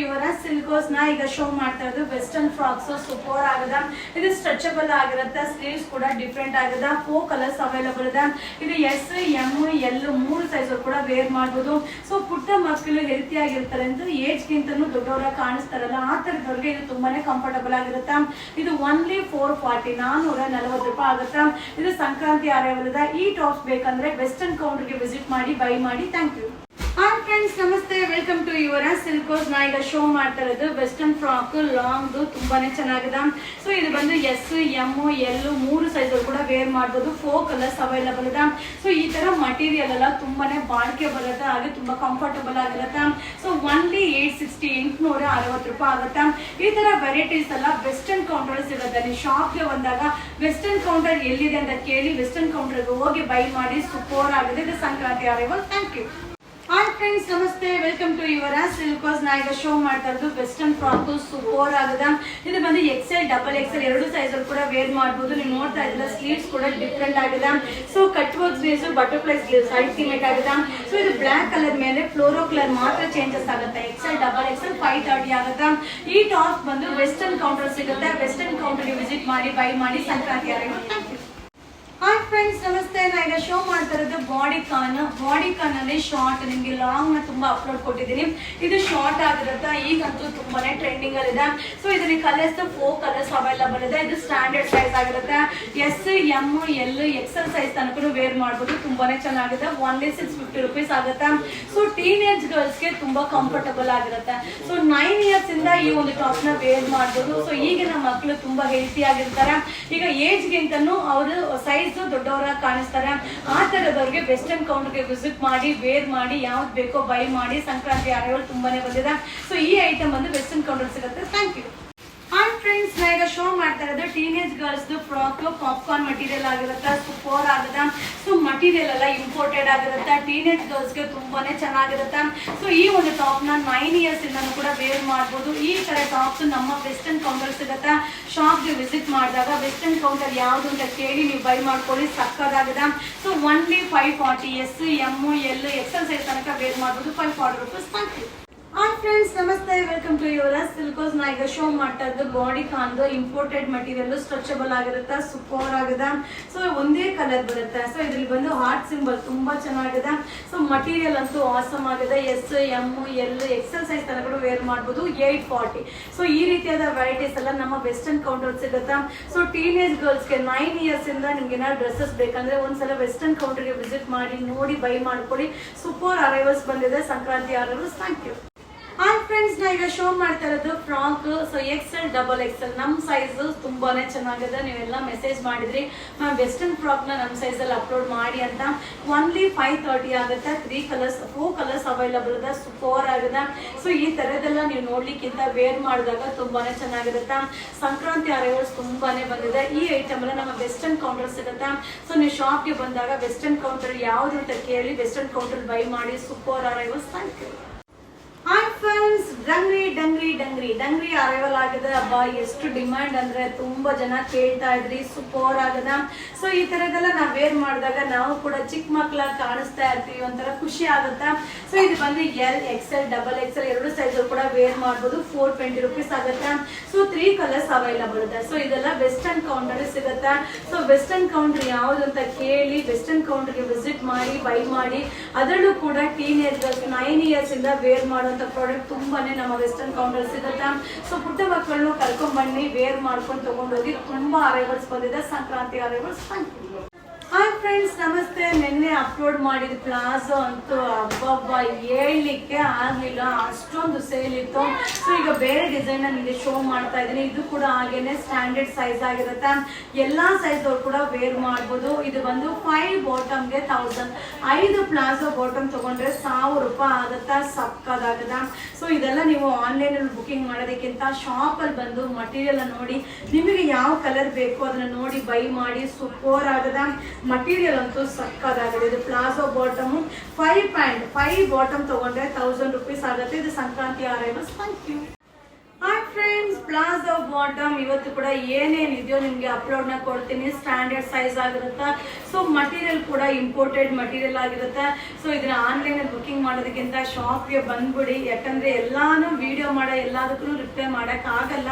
ಇವರ ಸಿಲ್ಕೋಸ್ ನ ಈಗ ಶೋ ಮಾಡ್ತಾ ಇರೋದು ವೆಸ್ಟರ್ನ್ ಫ್ರಾಕ್ಸ್ ಸೂಪರ್ ಆಗದ. ಇದು ಸ್ಟ್ರೆಚಬಲ್ ಆಗಿರುತ್ತೆ, ಸ್ಲೀವ್ಸ್ ಕೂಡ ಡಿಫ್ರೆಂಟ್ ಆಗದ. 4 ಕಲರ್ಸ್ ಅವೈಲಬಲ್ ಇದೆ. ಇದು ಎಸ್ ಎಂ ಎಲ್ 3 ಸೈಜ್ ಕೂಡ ವೇರ್ ಮಾಡಬಹುದು. ಸೊ ಪುಟ್ಟ ಮಕ್ಕಳು ಹೆಲ್ತಿ ಆಗಿರ್ತಾರೆ ಅಂತ ಏಜ್ ಗಿಂತನೂ ದೊಡ್ಡವರ ಕಾಣಿಸ್ತಾರಲ್ಲ ಆ ತರದವ್ರಿಗೆ ಇದು ತುಂಬಾನೇ ಕಂಫರ್ಟಬಲ್ ಆಗಿರುತ್ತೆ. ಇದು ಓನ್ಲಿ 440 440 ರೂಪಾಯಿ ಆಗುತ್ತೆ. ಇದು ಸಂಕ್ರಾಂತಿ ಅವೈಲಬಲ್ ಇದೆ. ಈ ಟಾಪ್ಸ್ ಬೇಕಂದ್ರೆ ವೆಸ್ಟರ್ನ್ ಕೌಂಟರ್ಗೆ ವಿಸಿಟ್ ಮಾಡಿ ಬೈ ಮಾಡಿ. Thank you. ಹಾಯ್ ಫ್ರೆಂಡ್ಸ್, ನಮಸ್ತೆ, ವೆಲ್ಕಮ್ ಟು ಯುವರ ಸಿಲ್ಕೋಸ್. ನಾ ಈಗ ಶೋ ಮಾಡ್ತಾ ಇರೋದು ವೆಸ್ಟರ್ನ್ ಫ್ರಾಕ್ ಲಾಂಗ್ ತುಂಬಾನೇ ಚೆನ್ನಾಗಿದೆ. ಸೊ ಇದು ಬಂದು ಎಸ್ ಎಂ ಎಲ್ 3 ಸೈಜ್ ಕೂಡ ವೇರ್ ಮಾಡಬಹುದು. 4 ಕಲರ್ಸ್ ಅವೈಲಬಲ್ ಇದೆ. ಸೊ ಈ ತರ ಮಟೀರಿಯಲ್ ಎಲ್ಲ ತುಂಬಾನೇ ಬಾಳಿಕೆ ಬರುತ್ತೆ, ಹಾಗೆ ತುಂಬಾ ಕಂಫರ್ಟಬಲ್ ಆಗಿರುತ್ತೆ. ಸೊ ಓನ್ಲಿ 860 ರೂಪಾಯಿ ಆಗುತ್ತೆ. ಈ ತರ ವೆರೈಟೀಸ್ ಎಲ್ಲ ವೆಸ್ಟರ್ನ್ ಕೌಂಟರ್ ಸಿಗುತ್ತೆ. ನೀವು ಶಾಪ್ಗೆ ಬಂದಾಗ ವೆಸ್ಟರ್ನ್ ಕೌಂಟರ್ ಎಲ್ಲಿದೆ ಅಂತ ಕೇಳಿ ವೆಸ್ಟರ್ನ್ ಕೌಂಟರ್ಗೆ ಹೋಗಿ ಬೈ ಮಾಡಿ. ಸೂಪರ್ ಆಗಿದೆ. ಇದು Sankranti arrival. Thank you. Hi friends, ನಮಸ್ತೆ, ವೆಲ್ಕಮ್ ಟು ಯುವರ ಸಿಲ್ಕೋಸ್. ನಾ ಈಗ ಶೋ ಮಾಡ್ತಾ ಇರೋದು ವೆಸ್ಟರ್ನ್ ಫ್ರಾಕ್ ಸೂಪರ್ ಆಗಿದೆ. ಇದು ಬಂದು ಎಕ್ಸೆಲ್ ಡಬಲ್ ಎಕ್ಸೆಲ್ 2 ಸೈಜ್ ಅಲ್ಲಿ ಕೂಡ ವೇರ್ ಮಾಡಬಹುದು. ನೀವು ನೋಡ್ತಾ ಇದ್ರೆ ಸ್ಲೀವ್ಸ್ ಕೂಡ ಡಿಫ್ರೆಂಟ್ ಆಗಿದೆ. So cut work sleeves, butterfly sleeves ultimate ಆಗಿದೆ. ಸೊ ಇದು ಬ್ಲಾಕ್ ಕಲರ್ ಮೇಲೆ ಫ್ಲೋರೋ ಕಲರ್ ಮಾತ್ರ ಚೇಂಜಸ್ ಆಗುತ್ತೆ. ಎಕ್ಸೆಲ್ ಡಬಲ್ ಎಕ್ಸೆಲ್ 530 ಆಗುತ್ತೆ. ಈ ಟಾಪ್ ಬಂದು ವೆಸ್ಟರ್ನ್ ಕೌಂಟರ್ ಸಿಗುತ್ತೆ. ವೆಸ್ಟರ್ನ್ ಕೌಂಟರ್ಗೆ ವಿಸಿಟ್ ಮಾಡಿ ಬೈ ಮಾಡಿ. Sankranti arrival. Thank you. Hi friends, ನಮಸ್ತೆ. ನಾ ಈಗ ಶೋ ಮಾಡ್ತಾ ಇರೋದು ಬಾಡಿ ಕಾನ್ ಅಲ್ಲಿ ಶಾರ್ಟ್, ನಿಮ್ಗೆ ಲಾಂಗ್ ನ ತುಂಬಾ ಅಪ್ಲೋಡ್ ಕೊಟ್ಟಿದ್ದೀನಿ. ಇದು ಶಾರ್ಟ್ ಆಗಿರುತ್ತೆ. ಈಗಂತೂ ತುಂಬಾನೇ ಟ್ರೆಂಡಿಂಗ್ ಅಲ್ಲಿ ಇದೆ. ಸೊ ಇದರಲ್ಲಿ ಕಲರ್ಸ್ 4 ಕಲರ್ಸ್ ಅವೈಲಬಲ್ ಇದೆ. ಇದು ಸ್ಟ್ಯಾಂಡರ್ಡ್ ಸೈಜ್ ಆಗಿರುತ್ತೆ. S M L XL size ತನಕ ವೇರ್ ಮಾಡಬಹುದು. ತುಂಬಾನೇ ಚೆನ್ನಾಗಿದೆ. ಓನ್ಲಿ 650 ರೂಪೀಸ್ ಆಗುತ್ತೆ. ಸೊ ಟೀನೇಜ್ ಗರ್ಲ್ಸ್ ಗೆ ತುಂಬಾ ಕಂಫರ್ಟಬಲ್ ಆಗಿರುತ್ತೆ. ಸೊ 9 ಇಯರ್ಸ್ ಇಂದ ಈ ಒಂದು ಟಾಪ್ ನ ವೇರ್ ಮಾಡಬಹುದು. ಸೊ ಈಗಿನ ಮಕ್ಕಳು ತುಂಬಾ ಹೆಲ್ತಿ ಆಗಿರ್ತಾರೆ. ಈಗ ಏಜ್ ಗಿಂತನೂ ಅವರು ಸೈಜ್ ದೊಡ್ಡವರ ಕಾಣಿಸ್ತಾರೆ. ಆ ತರದವ್ರಿಗೆ ವೆಸ್ಟರ್ನ್ ಕೌಂಟರ್ಗೆ ವಿಸಿಟ್ ಮಾಡಿ ವೇರ್ ಮಾಡಿ ಯಾವ್ದು ಬೇಕೋ ಬೈ ಮಾಡಿ. ಸಂಕ್ರಾಂತಿ ಅರೈವಲ್ ತುಂಬಾನೇ ಬಂದಿದೆ. ಸೊ ಈ ಐಟಮ್ ಬಂದು ವೆಸ್ಟರ್ನ್ ಕೌಂಟರ್ ಸಿಗುತ್ತೆ. Thank you. ಹಾಯ್ ಫ್ರೆಂಡ್ಸ್, ನಾ ಈಗ ಶೋ ಮಾಡ್ತಾ ಇರೋದು teenage girls frock popcorn material ಆಗಿರುತ್ತೆ. ಸೂಪರ್ ಆಗುತ್ತೆ. ಸೊ ಮಟೀರಿಯಲ್ ಎಲ್ಲ ಇಂಪೋರ್ಟೆಡ್ ಆಗಿರುತ್ತೆ. ಟೀನೇಜ್ ಗರ್ಲ್ಸ್ಗೆ ತುಂಬಾನೇ ಚೆನ್ನಾಗಿರುತ್ತೆ. ಸೊ ಈ ಒಂದು ಟಾಪ್ ನ 9 ಇಯರ್ಸ್ ಇಂದ ಕೂಡ ವೇರ್ ಮಾಡಬಹುದು. ಈ ತರ ಟಾಪ್ಸ್ ನಮ್ಮ ವೆಸ್ಟರ್ನ್ ಕೌಂಟರ್ ಸಿಗುತ್ತೆ. ಶಾಪ್ಗೆ ವಿಸಿಟ್ ಮಾಡಿದಾಗ ವೆಸ್ಟರ್ನ್ ಕೌಂಟರ್ ಯಾವ್ದು ಅಂತ ಕೇಳಿ ನೀವು ಬೈ ಮಾಡ್ಕೊಳ್ಳಿ. ಸಕ್ಕದಾಗಿದೆ. So only 540 S M L XL size ತನಕ ವೇರ್ ಮಾಡಬಹುದು. 540 rupees. Thank you. Hi friends, ನಮಸ್ತೆ, ವೆಲ್ಕಮ್ ಟು ಯುವರ ಸಿಲ್ಕೋಸ್. ನಾ ಈಗ ಶೋ ಮಾಡ್ತಾ ಇದ್ದು ಬಾಡಿ ಕಾನ್ದು ಇಂಪೋರ್ಟೆಡ್ ಮಟೀರಿಯಲ್ ಸ್ಟ್ರೆಚಬಲ್ ಆಗಿರುತ್ತೆ. ಸೂಪರ್ ಆಗಿದೆ. ಸೊ ಒಂದೇ ಕಲರ್ ಬರುತ್ತೆ. ಸೊ ಇದ್ರಲ್ಲಿ ಬಂದು ಹಾರ್ಟ್ ಸಿಂಬಲ್ ತುಂಬಾ ಚೆನ್ನಾಗಿದೆ. ಸೊ ಮಟೀರಿಯಲ್ ಅಂತೂ ಆಸಮ್ ಆಗಿದೆ. S M L XL size ತನಕ ವೇರ್ ಮಾಡಬಹುದು. 840. ಸೊ ಈ ರೀತಿಯಾದ ವೆರೈಟೀಸ್ ಎಲ್ಲ ನಮ್ಮ ವೆಸ್ಟರ್ನ್ ಕೌಂಟರ್ ಸಿಗುತ್ತೆ. ಸೊ ಟೀನೇಜ್ ಗರ್ಲ್ಸ್ಗೆ 9 ಇಯರ್ಸ್ ಇಂದ ನಿಮ್ಗೆ ಏನಾದ್ರು ಡ್ರೆಸ್ಸಸ್ ಬೇಕಂದ್ರೆ ಒಂದ್ಸಲ ವೆಸ್ಟರ್ನ್ ಕೌಂಟರ್ಗೆ ವಿಸಿಟ್ ಮಾಡಿ ನೋಡಿ ಬೈ ಮಾಡ್ಕೊಳ್ಳಿ. ಸೂಪರ್ ಅರೈವಲ್ಸ್ ಬಂದಿದೆ. Sankranti arrivals. Thank you. Hi friends, ನಾ ಈಗ ಶೋ ಮಾಡ್ತಾ ಇರೋದು frock. So XL double XL ನಮ್ಮ ಸೈಜ್ ತುಂಬಾನೇ ಚೆನ್ನಾಗಿದೆ. ನೀವೆಲ್ಲ ಮೆಸೇಜ್ ಮಾಡಿದ್ರಿ ಮ್ಯಾಮ್ ವೆಸ್ಟರ್ನ್ ಫ್ರಾಕ್ ನ ನಮ್ಮ ಸೈಜ್ ಅಲ್ಲಿ ಅಪ್ಲೋಡ್ ಮಾಡಿ ಅಂತ. ಓನ್ಲಿ 530 ಆಗುತ್ತೆ. 4 ಕಲರ್ಸ್ ಅವೈಲಬಲ್ ಇದೆ. ಸೂಪರ್ ಆಗಿದೆ. ಸೊ ಈ ತರದೆಲ್ಲ ನೀವು ನೋಡ್ಲಿಕ್ಕಿಂತ ವೇರ್ ಮಾಡಿದಾಗ ತುಂಬಾನೇ ಚೆನ್ನಾಗಿರುತ್ತೆ. ಸಂಕ್ರಾಂತಿ ಅರೈವಲ್ಸ್ ತುಂಬಾನೇ ಬಂದಿದೆ. ಈ ಐಟಮ್ ಎಲ್ಲ ನಮ್ಮ ವೆಸ್ಟರ್ನ್ ಕೌಂಟರ್ ಸಿಗುತ್ತೆ. ಸೊ ನೀವು ಶಾಪ್ಗೆ ಬಂದಾಗ ವೆಸ್ಟರ್ನ್ ಕೌಂಟರ್ ಯಾವ್ದು ಅಂತ ಕೇಳಿ ವೆಸ್ಟರ್ನ್ ಕೌಂಟರ್ ಬೈ ಮಾಡಿ. Super arrivals. Thank you. Hi friends, dungaree arrival ಆಗಿದೆ. ಹಬ್ಬ ಎಷ್ಟು ಡಿಮ್ಯಾಂಡ್ ಅಂದ್ರೆ ತುಂಬಾ ಜನ ಕೇಳ್ತಾ ಇದ್ರಿ. ಸೂಪರ್ ಆಗದ. ಸೊ ಈ ತರದೆಲ್ಲ ನಾವ್ ವೇರ್ ಮಾಡಿದಾಗ ನಾವು ಕೂಡ ಚಿಕ್ಕ ಮಕ್ಳ ಕಾಣಿಸ್ತಾ ಇರ್ತೀವಿ. ಒಂಥರ ಖುಷಿ ಆಗುತ್ತೆ. ಸೊ ಇದು ಬಂದು L Excel double Excel 2 size ಕೂಡ ವೇರ್ ಮಾಡಬಹುದು. 420 ರೂಪೀಸ್ ಆಗುತ್ತೆ. ಸೊ 3 ಕಲರ್ಸ್ ಅವೈಲಬಲ್ ಇದೆ. ಸೊ ಇದೆಲ್ಲ ವೆಸ್ಟರ್ನ್ ಕೌಂಟರ್ ಸಿಗುತ್ತೆ. ಸೊ ವೆಸ್ಟರ್ನ್ ಕೌಂಟರ್ ಯಾವ್ದು ಅಂತ ಕೇಳಿ ವೆಸ್ಟರ್ನ್ ಕೌಂಟರ್ಗೆ ವಿಸಿಟ್ ಮಾಡಿ ಬೈ ಮಾಡಿ. ಅದರಲ್ಲೂ ಕೂಡ ಟೀನೇಜ್ 9 ಇಯರ್ಸ್ ಇಂದ ವೇರ್ ಮಾಡುವಂತ ಪ್ರಾಡಕ್ಟ್ ತುಂಬಾನೇ ನಮ್ಮ ವೆಸ್ಟರ್ನ್ ಕೌಂಟರ್ ಸಿಗುತ್ತೆ. ಸೊ ಪುಟ್ಟ ಮಕ್ಕಳನ್ನು ಕರ್ಕೊಂಡ್ ಬನ್ನಿ, ವೇರ್ ಮಾಡ್ಕೊಂಡು ತಗೊಂಡೋಗಿ. ತುಂಬಾ ಅರೈವಲ್ಸ್ ಬಂದಿದೆ. Sankranti arrivals. Thank you. Hi friends, ನಮಸ್ತೆ. ನಿನ್ನೆ ಅಪ್ಲೋಡ್ ಮಾಡಿದ ಪ್ಲಾಜೋ ಅಂತೂ ಹಬ್ಬ ಹೇಳಲಿಕ್ಕೆ ಆಗ್ಲಿಲ್ಲ, ಅಷ್ಟೊಂದು ಸೇಲ್ ಇತ್ತು. ಸೊ ಈಗ ಬೇರೆ ಡಿಸೈನ್ ನಿಮಗೆ ಶೋ ಮಾಡ್ತಾ ಇದ್ದೀನಿ. ಇದು ಕೂಡ ಹಾಗೇನೆ ಸ್ಟ್ಯಾಂಡರ್ಡ್ ಸೈಜ್ ಆಗಿರುತ್ತೆ. ಎಲ್ಲಾ ಸೈಜ್ ಅವ್ರು ಕೂಡ ವೇರ್ ಮಾಡಬಹುದು. ಇದು ಬಂದು 5 ಬಾಟಮ್ಗೆ 1000. 5 ಪ್ಲಾಜೋ ಬಾಟಮ್ ತಗೊಂಡ್ರೆ 1000 ರೂಪಾಯಿ ಆಗುತ್ತಾ. ಸಕ್ಕದಾಗದ. ಸೊ ಇದೆಲ್ಲ ನೀವು ಆನ್ಲೈನ್ ಅಲ್ಲಿ ಬುಕಿಂಗ್ ಮಾಡೋದಕ್ಕಿಂತ ಶಾಪ್ ಅಲ್ಲಿ ಬಂದು ಮಟೀರಿಯಲ್ ನೋಡಿ ನಿಮಗೆ ಯಾವ ಕಲರ್ ಬೇಕು ಅದನ್ನ ನೋಡಿ ಬೈ ಮಾಡಿ. ಸೂಪರ್ ಆಗದ. ಮಟೀರಿಯಲ್ ಅಂತೂ ಸಕ್ಕದಾಗಿದೆ. ಇದು ಪ್ಲಾಜೋ ಬಾಟಮ್ 5 ಪ್ಯಾಂಟ್ 5 ಬಾಟಮ್ ತಗೊಂಡ್ರೆ 1000 ರೂಪೀಸ್ ಆಗುತ್ತೆ. ಇದು Sankranti arrivals. Thank you. Hi friends, palazzo bottom ಇವತ್ತು ಕೂಡ ಏನೇನಿದೆಯೋ ನಿಮಗೆ ಅಪ್ಲೋಡ್ನ ಕೊಡ್ತೀನಿ. ಸ್ಟ್ಯಾಂಡರ್ಡ್ ಸೈಜ್ ಆಗಿರುತ್ತೆ. ಸೊ ಮಟೀರಿಯಲ್ ಕೂಡ ಇಂಪೋರ್ಟೆಡ್ ಮಟೀರಿಯಲ್ ಆಗಿರುತ್ತೆ. ಸೊ ಇದನ್ನ ಆನ್ಲೈನಲ್ಲಿ ಬುಕಿಂಗ್ ಮಾಡೋದಕ್ಕಿಂತ ಶಾಪ್ಗೆ ಬಂದ್ಬಿಡಿ. ಯಾಕಂದ್ರೆ ಎಲ್ಲಾನು ವಿಡಿಯೋ ಮಾಡೋ ಎಲ್ಲದಕ್ಕೂ ರಿಪ್ಲೈ ಮಾಡೋಕ್ಕಾಗಲ್ಲ.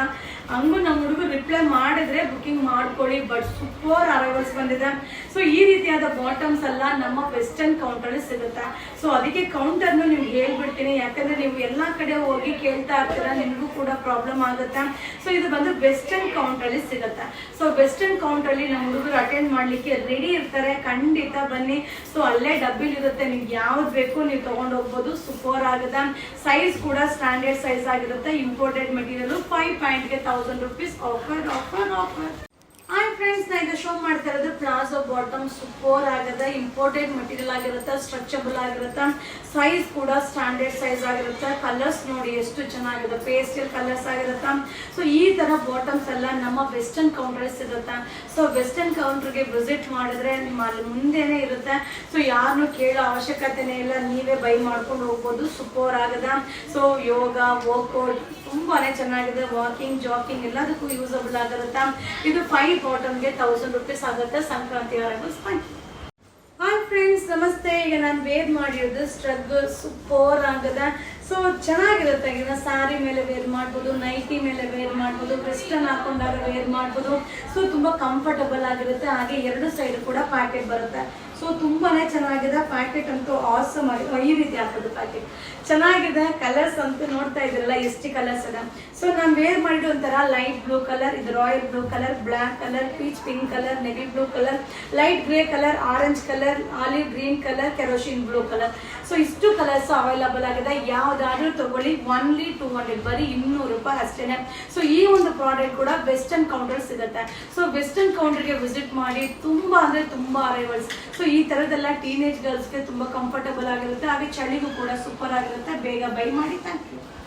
ಹಂಗೂ ನಮ್ಮ ಹುಡುಗರು ರಿಪ್ಲೈ ಮಾಡಿದ್ರೆ ಬುಕಿಂಗ್ ಮಾಡ್ಕೊಳ್ಳಿ. ಬಟ್ ಸೂಪರ್ ಅರೈವಲ್ಸ್ ಬಂದಿದೆ. ಸೊ ಈ ರೀತಿಯಾದ ಬಾಟಮ್ಸ್ ಎಲ್ಲ ನಮ್ಮ ವೆಸ್ಟರ್ನ್ ಕೌಂಟರಲ್ಲಿ ಸಿಗುತ್ತೆ. ಸೊ ಅದಕ್ಕೆ ಕೌಂಟರ್ನು ನಿಮ್ಗೆ ಹೇಳ್ಬಿಡ್ತೀನಿ. ಯಾಕಂದ್ರೆ ನೀವು ಎಲ್ಲ ಕಡೆ ಹೋಗಿ ಕೇಳ್ತಾ ಇರ್ತೀರಾ, ನಿಮಗೂ ಕೂಡ ಪ್ರಾಬ್ಲಮ್ ಆಗುತ್ತೆ. ಸೊ ಇದು ಬಂದು ವೆಸ್ಟರ್ನ್ ಕೌಂಟರಲ್ಲಿ ಸಿಗುತ್ತೆ. ಸೊ ವೆಸ್ಟರ್ನ್ ಕೌಂಟರಲ್ಲಿ ನಮ್ಮ ಹುಡುಗರು ಅಟೆಂಡ್ ಮಾಡ್ಲಿಕ್ಕೆ ರೆಡಿ ಇರ್ತಾರೆ. ಖಂಡಿತ ಬನ್ನಿ. ಸೊ ಅಲ್ಲೇ ಡಬ್ಬಿಲ್ ಇರುತ್ತೆ, ನಿಮ್ಗೆ ಯಾವ್ದು ಬೇಕು ನೀವು ತಗೊಂಡು ಹೋಗ್ಬೋದು. ಸೂಪರ್ ಆಗುತ್ತೆ. ಸೈಜ್ ಕೂಡ ಸ್ಟ್ಯಾಂಡರ್ಡ್ ಸೈಜ್ ಆಗಿರುತ್ತೆ. Imported material 5 ಪ್ಯಾಂಟ್ಗೆ 1000 rupees offer offer offer. Hi friends, ನಾ ಈಗ ಶೋ ಮಾಡ್ತಾ ಇರೋದು ಪ್ಲಾಜೋ ಬಾಟಮ್. ಸೂಪರ್ ಆಗುತ್ತೆ. ಇಂಪೋರ್ಟೆಡ್ ಮೆಟೀರಿಯಲ್ ಆಗಿರುತ್ತೆ. ಸ್ಟ್ರೆಚಬಲ್ ಆಗಿರುತ್ತೆ. ಸೈಜ್ ಕೂಡ ಸ್ಟ್ಯಾಂಡರ್ಡ್ ಸೈಜ್ ಆಗಿರುತ್ತೆ. ಕಲರ್ಸ್ ನೋಡಿ ಎಷ್ಟು ಚೆನ್ನಾಗಿದೆ. ಪೇಸ್ಟಲ್ ಕಲರ್ಸ್ ಆಗಿರುತ್ತೆ. ಸೊ ಈ ತರ ಬಾಟಮ್ಸ್ ಎಲ್ಲ ನಮ್ಮ ವೆಸ್ಟರ್ನ್ ಕೌಂಟರ್ ಸಿಗುತ್ತೆ. ಸೊ ವೆಸ್ಟರ್ನ್ ಕೌಂಟರ್ಗೆ ವಿಸಿಟ್ ಮಾಡಿದ್ರೆ ನಿಮ್ಮ ಅಲ್ಲಿ ಮುಂದೆನೇ ಇರುತ್ತೆ. ಸೊ ಯಾರನ್ನು ಕೇಳೋ ಅವಶ್ಯಕತೆನೇ ಇಲ್ಲ, ನೀವೇ ಬೈ ಮಾಡ್ಕೊಂಡು ಹೋಗ್ಬೋದು. ಸೂಪರ್ ಆಗಿದೆ. ಸೊ ಯೋಗ, ವರ್ಕೌಟ್ ತುಂಬಾನೇ ಚೆನ್ನಾಗಿದೆ. ವಾಕಿಂಗ್, ಜಾಕಿಂಗ್ ಎಲ್ಲದಕ್ಕೂ ಯೂಸಬಲ್ ಆಗಿರುತ್ತೆ. ಇದು 5 ಬಾಟಮ್ಗೆ 1000 rupees ಆಗುತ್ತೆ. ಸಂಕ್ರಾಂತಿ ಅರೈವಲ್ಸ್. ಹಾಯ್ ಫ್ರೆಂಡ್ಸ್, ನಮಸ್ತೆ. ಈಗ ನಾನು ವೇರ್ ಮಾಡಿರೋದು ಸ್ಟ್ರಗ್. ಸೂಪರ್ ಆಗಿದೆ. ಸೊ ಚೆನ್ನಾಗಿರುತ್ತೆ. ಈಗ ಸಾರಿ ಮೇಲೆ ವೇರ್ ಮಾಡ್ಬೋದು, ನೈಟಿ ಮೇಲೆ ವೇರ್ ಮಾಡ್ಬೋದು, ವೆಸ್ಟರ್ನ್ ಹಾಕೊಂಡಾಗ ವೇರ್ ಮಾಡ್ಬೋದು. ಸೊ ತುಂಬಾ ಕಂಫರ್ಟಬಲ್ ಆಗಿರುತ್ತೆ. ಹಾಗೆ 2 ಸೈಡ್ ಕೂಡ ಪ್ಯಾಕೆಟ್ ಬರುತ್ತೆ. ಸೊ ತುಂಬಾನೇ ಚೆನ್ನಾಗಿದೆ. ಪ್ಯಾಕೆಟ್ ಅಂತೂ ಆಸಮ್ ಆಗಿದೆ. ಈ ರೀತಿ ಹಾಕೋದು ಪ್ಯಾಕೆಟ್ ಚೆನ್ನಾಗಿದೆ. ಕಲರ್ಸ್ ಅಂತೂ ನೋಡ್ತಾ ಇದ್ದೀರಲ್ಲ ಎಷ್ಟು ಕಲರ್ಸ್ ಇದೆ. ಸೊ ನಾನು ವೇರ್ ಮಾಡಿದ್ದು ಒಂಥರ ಲೈಟ್ ಬ್ಲೂ ಕಲರ್, ಇದು royal blue colour, black colour, peach pink colour, navy blue colour, light grey colour, orange colour, olive green colour, kerosene blue colour. So ಇಷ್ಟು ಕಲರ್ಸ್ ಅವೈಲಬಲ್ ಆಗಿದೆ. ಯಾವ್ದಾದ್ರೂ ತಗೊಳ್ಳಿ. Only 200, ಬರೀ 200 ರೂಪಾಯಿ ಅಷ್ಟೇನೆ. ಸೊ ಈ ಒಂದು ಪ್ರಾಡಕ್ಟ್ ಕೂಡ ವೆಸ್ಟರ್ನ್ ಕೌಂಟರ್ ಸಿಗುತ್ತೆ. ಸೊ ವೆಸ್ಟರ್ನ್ ಕೌಂಟರ್ಗೆ ವಿಸಿಟ್ ಮಾಡಿ. ತುಂಬಾ ಅಂದ್ರೆ ತುಂಬಾ ಅರೈವಲ್ಸ್. ಸೊ ಈ ತರದೆಲ್ಲ ಟೀನೇಜ್ ಗರ್ಲ್ಸ್ಗೆ ತುಂಬಾ ಕಂಫರ್ಟಬಲ್ ಆಗಿರುತ್ತೆ. ಹಾಗೆ ಚಳಿಗೂ ಕೂಡ ಸೂಪರ್ ಆಗಿರುತ್ತೆ. ಬೇಗ ಬೈ ಮಾಡಿ. Thank you.